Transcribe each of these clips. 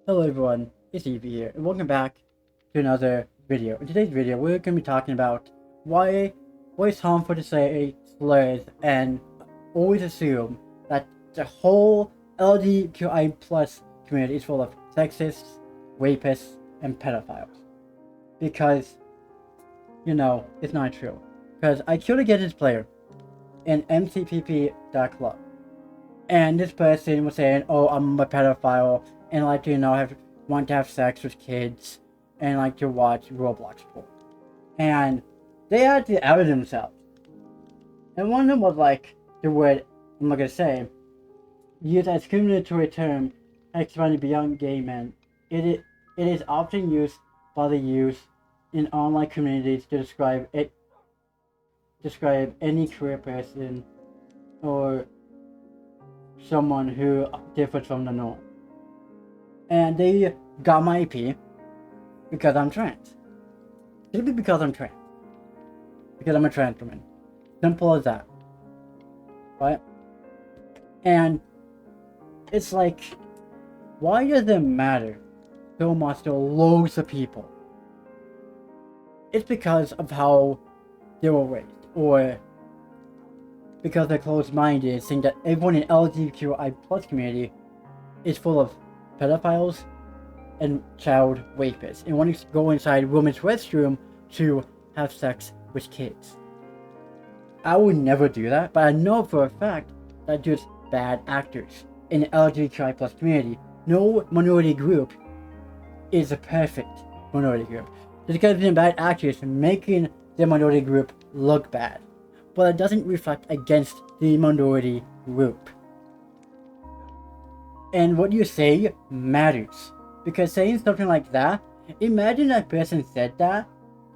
Hello everyone, it's Evie here, and welcome back to another video. In today's video, we're going to be talking about why it's harmful to say slurs and always assume that the whole LGBTQI plus community is full of sexists, rapists, and pedophiles. Because, it's not true. Because I killed a Gettys player in mcpp.club, and this person was saying, "Oh, I'm a pedophile, and like to want to have sex with kids, and like to watch Roblox porn." And they had to out themselves. And one of them was like the word I'm not gonna say, used as discriminatory term expanding beyond gay men. It is often used by the youth in online communities to describe any queer person or someone who differs from the norm. And they got my IP because I'm trans. Simply because I'm trans. Because I'm a trans woman. Simple as that. Right? And it's like, why does it matter so much to loads of people? It's because of how they were raised, or because they're closed-minded, saying that everyone in LGBTQI plus community is full of pedophiles and child rapists and wanting to go inside women's restroom to have sex with kids. I would never do that, but I know for a fact that just bad actors in the LGBTQI plus community. No minority group is a perfect minority group. Just because being bad actors making the minority group look bad, but it doesn't reflect against the minority group. And what you say matters. Because saying something like that, imagine that person said that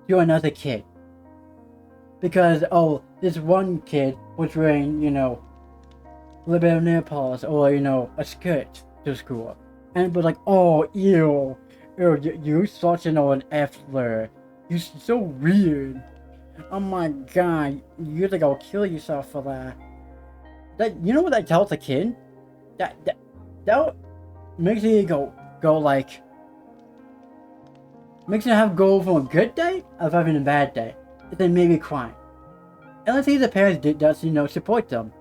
to another kid. Because, oh, this one kid was wearing, a little bit of nail polish or, a skirt to school. And it was like, oh, ew, you're such an F-slur. You're so weird. Oh my god, you're gonna go kill yourself for that. You know what that tells a kid? That makes you makes you have go from a good day of having a bad day, and then maybe crying. And let's say the parents does support them,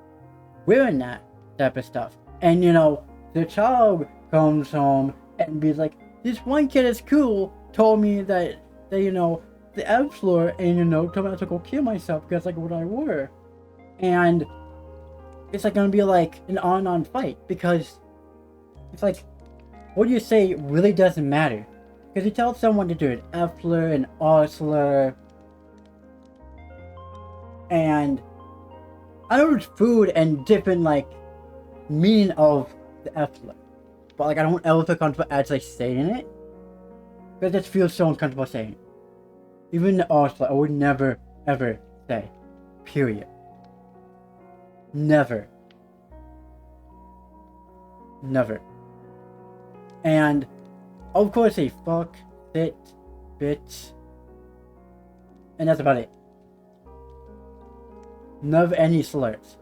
wearing that type of stuff, and the child comes home and be like, this one kid is cool told me that the F floor, and told me I have to go kill myself because like what I wore, and it's like gonna be like an on fight because it's like what you say really doesn't matter because you tell someone to do an F slur and R slur, and I know it's food and different like meaning of the F slur, but like I don't ever feel comfortable actually saying it because it just feels so uncomfortable saying it. Even the R slur I would never ever say. Period. Never. Never. And of course say fuck, fit, bitch. And that's about it. Never any slurs.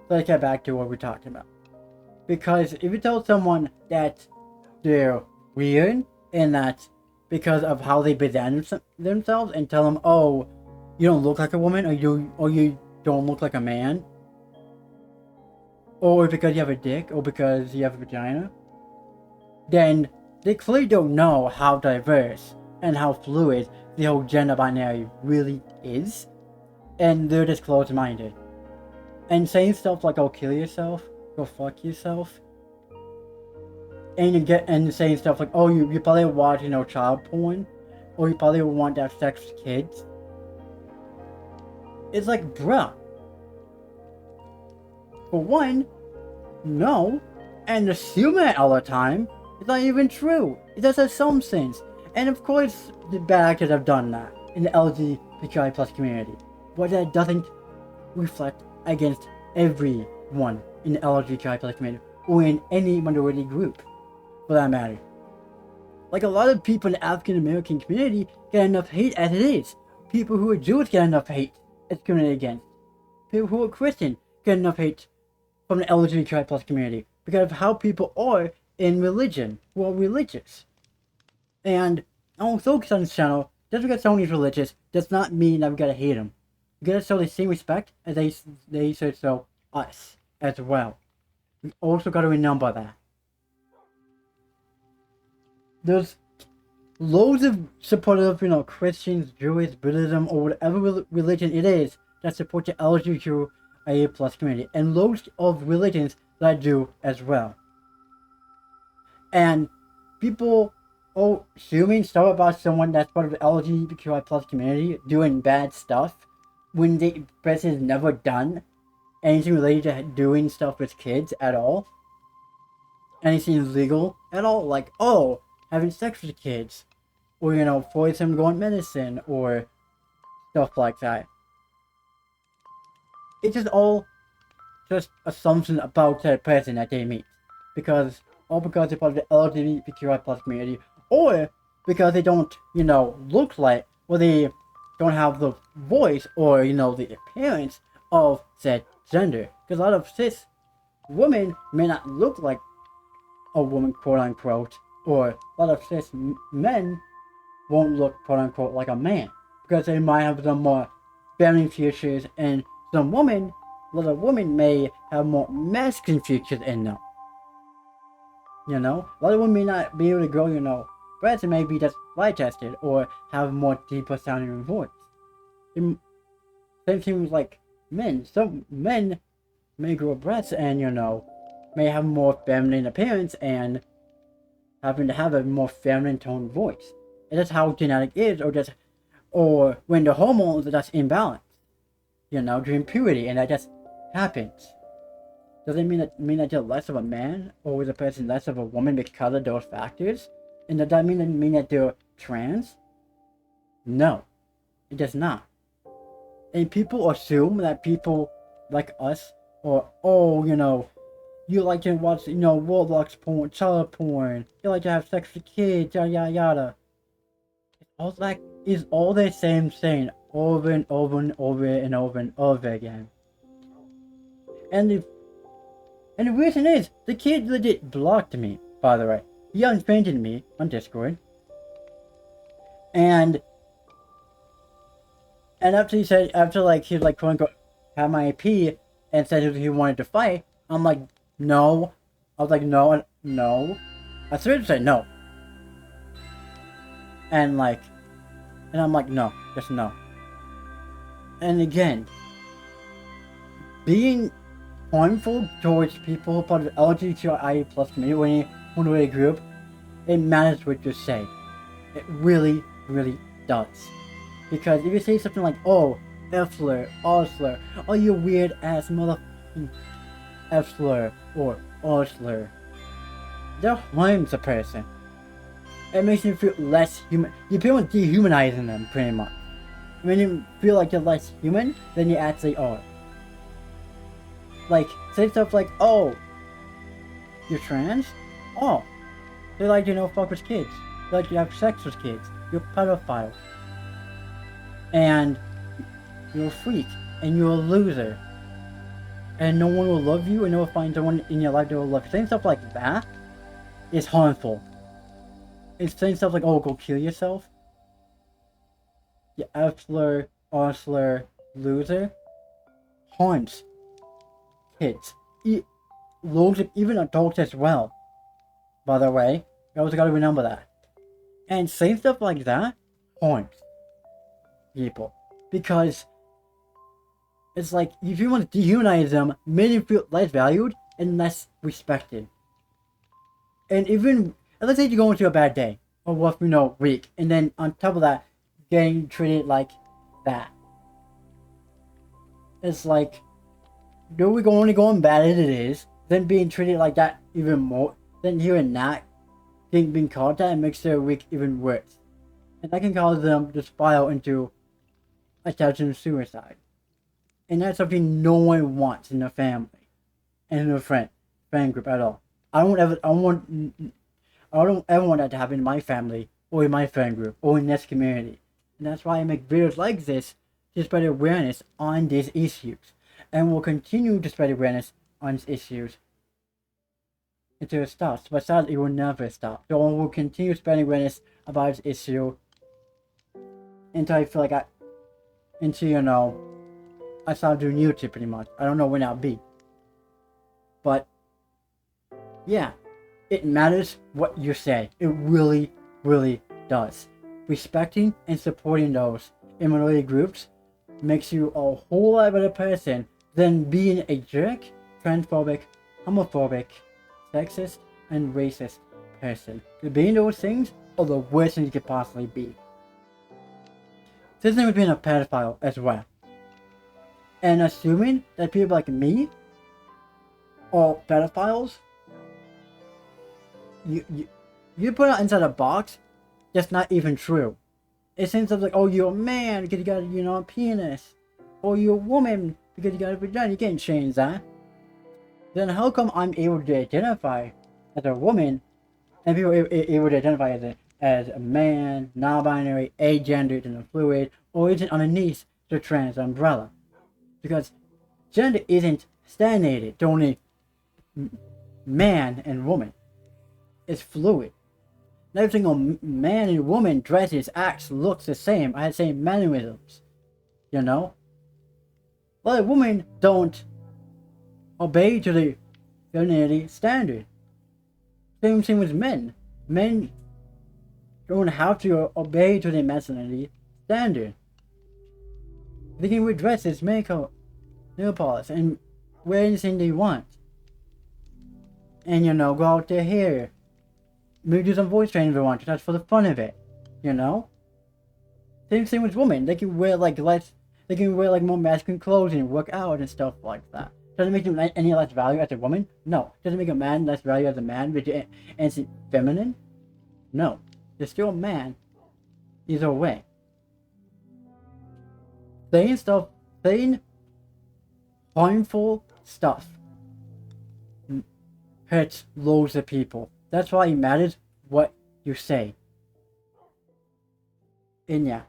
So let's get back to what we're talking about. Because if you tell someone that they're weird and that because of how they present themselves and tell them, oh, you don't look like a woman, or you don't look like a man, or because you have a dick, or because you have a vagina, then they clearly don't know how diverse and how fluid the whole gender binary really is, and they're just closed-minded. And saying stuff like, "Oh, kill yourself," "Go fuck yourself," and saying stuff like, "Oh, you probably watch child porn, or you probably want to have sex with kids." It's like, bruh. For one, no, and assuming it all the time is not even true. It does have some sense, and of course, the bad actors have done that in the LGBTQI plus community, but that doesn't reflect against everyone in the LGBTQI plus community or in any minority group, for that matter. Like a lot of people in the African American community get enough hate as it is. People who are Jewish get enough hate it's discriminated against. People who are Christian get enough hate from the LGBTQI plus community because of how people are in religion who are religious. And I don't focus on this channel. Just because someone is religious does not mean that we gotta hate them. We gotta show the same respect as they should show us as well. We also gotta remember that. There's loads of supportive, Christians, Jewish, Buddhism, or whatever religion it is that support the LGBTQIA plus community, and loads of religions that do as well. And people assuming stuff about someone that's part of the LGBTQI plus community doing bad stuff when the person has never done anything related to doing stuff with kids at all. Anything illegal at all, like, having sex with kids, or, forcing them to go on medicine, or stuff like that. It's just all just assumption about that person that they meet. Because they're part of the LGBTQI plus community, or because they don't, look like, or they don't have the voice, or, the appearance of said gender. Because a lot of cis women may not look like a woman, quote unquote, or a lot of cis men won't look, quote unquote, like a man, because they might have some more feminine features, and a lot of women may have more masculine features in them. A lot of women may not be able to grow, breasts, and maybe just light tested, or have more deeper sounding voice. Same thing with like men. Some men may grow breasts and, may have more feminine appearance and happen to have a more feminine tone voice. And that's how genetic is, or when the hormones are just imbalanced, during puberty, and that just happens. Does it mean that you're less of a man, or is a person less of a woman because of those factors? And does that mean that they're trans? No, it does not. And people assume that people like us, or you like to watch, Roblox porn, child porn, you like to have sex with kids, yada yada yada. It's all the same thing over and over and over and over and over again. And the reason is, the kid legit blocked me, by the way. He unfriended me on Discord. And after he was like, quote unquote, had my IP and said he wanted to fight, I'm like, no. I was like, no. I started to say no. And I'm like, no, just no. And again, being harmful towards people part of the LGBTQIA plus community when you're a group, it matters what you say. It really, really does. Because if you say something like, F-slur, R-slur, you weird ass mother F-slur or R-slur, that harms a person. It makes you feel less human. You feel like dehumanizing them, pretty much. When you feel like you're less human than you actually are. Like, say stuff like, you're trans? They like to fuck with kids. They like to have sex with kids. You're a pedophile. And you're a freak. And you're a loser. And no one will love you, and no one will find someone in your life that will love you. Saying stuff like that is harmful. It's saying stuff like, go kill yourself. You F-slur, R-slur, loser. Harms kids. Loads of even adults as well. By the way, you always gotta remember that. And saying stuff like that harms people. Because it's like, if you want to dehumanize them, make them feel less valued and less respected. And even, let's say you're going through a bad day, or rough, week, and then on top of that, getting treated like that. It's like, we're only going bad as it is, then being treated like that even more, then hearing that, being called that, makes their week even worse. And that can cause them to spiral into attempting suicide. And that's something no one wants in their family, and in their friend group at all. I don't ever want that to happen in my family, or in my friend group, or in this community. And that's why I make videos like this, to spread awareness on these issues. And will continue to spread awareness on these issues until it stops. But sadly, it will never stop. So I will continue spreading awareness about this issue until I feel like I stop doing YouTube pretty much. I don't know when I'll be. But, yeah, it matters what you say. It really, really does. Respecting and supporting those in minority groups makes you a whole lot better person than being a jerk, transphobic, homophobic, sexist, and racist person. Being those things are the worst things you could possibly be. Same thing with being a pedophile as well. And assuming that people like me are pedophiles, you put it inside a box that's not even true. It seems like, oh, you're a man because you got, a penis. Or you're a woman because you got a vagina. You can't change that. Then how come I'm able to identify as a woman and people are able to identify as a man, non-binary, agender, and fluid, or even underneath the trans umbrella? Because gender isn't stagnated to only man and woman. It's fluid. Every single man and woman dresses, acts, looks the same. I had the same mannerisms. Well, women don't obey to the femininity standard. Same thing with men. Men don't have to obey to the masculinity standard. They can wear dresses, makeup, nail polish, and wear anything they want. And go out there here. Maybe do some voice training if they want to. That's for the fun of it. Same thing with women. They can wear more masculine clothing and work out and stuff like that. Doesn't make them any less value as a woman? No. Doesn't make a man less value as a man, which is feminine? No. They're still a man. Either way. Saying harmful stuff hurts loads of people. That's why it matters what you say. And yeah,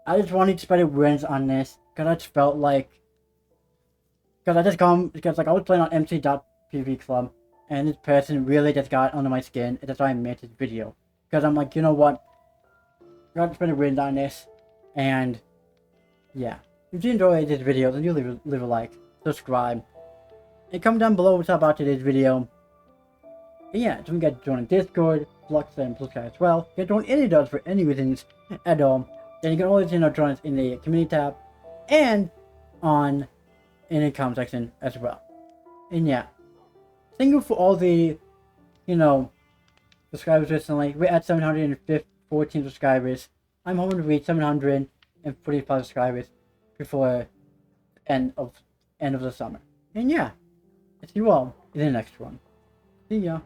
I just wanted to spread awareness on this because I just felt like, I was playing on MC.PV Club and this person really just got under my skin, and that's why I made this video. Because I'm like, you know what? I gotta spread awareness on this, and yeah. If you enjoyed this video, then you leave a like, subscribe, and comment down below what's up about today's video. And yeah, don't forget to join Discord, Flux, and Blue Sky as well. You can join any of those for any reasons at all. And you can always join us in the community tab and in the comment section as well. And yeah, thank you for all the subscribers recently. We're at 714 subscribers. I'm hoping to reach 745 subscribers before end of the summer. And yeah, I'll see you all in the next one. See ya.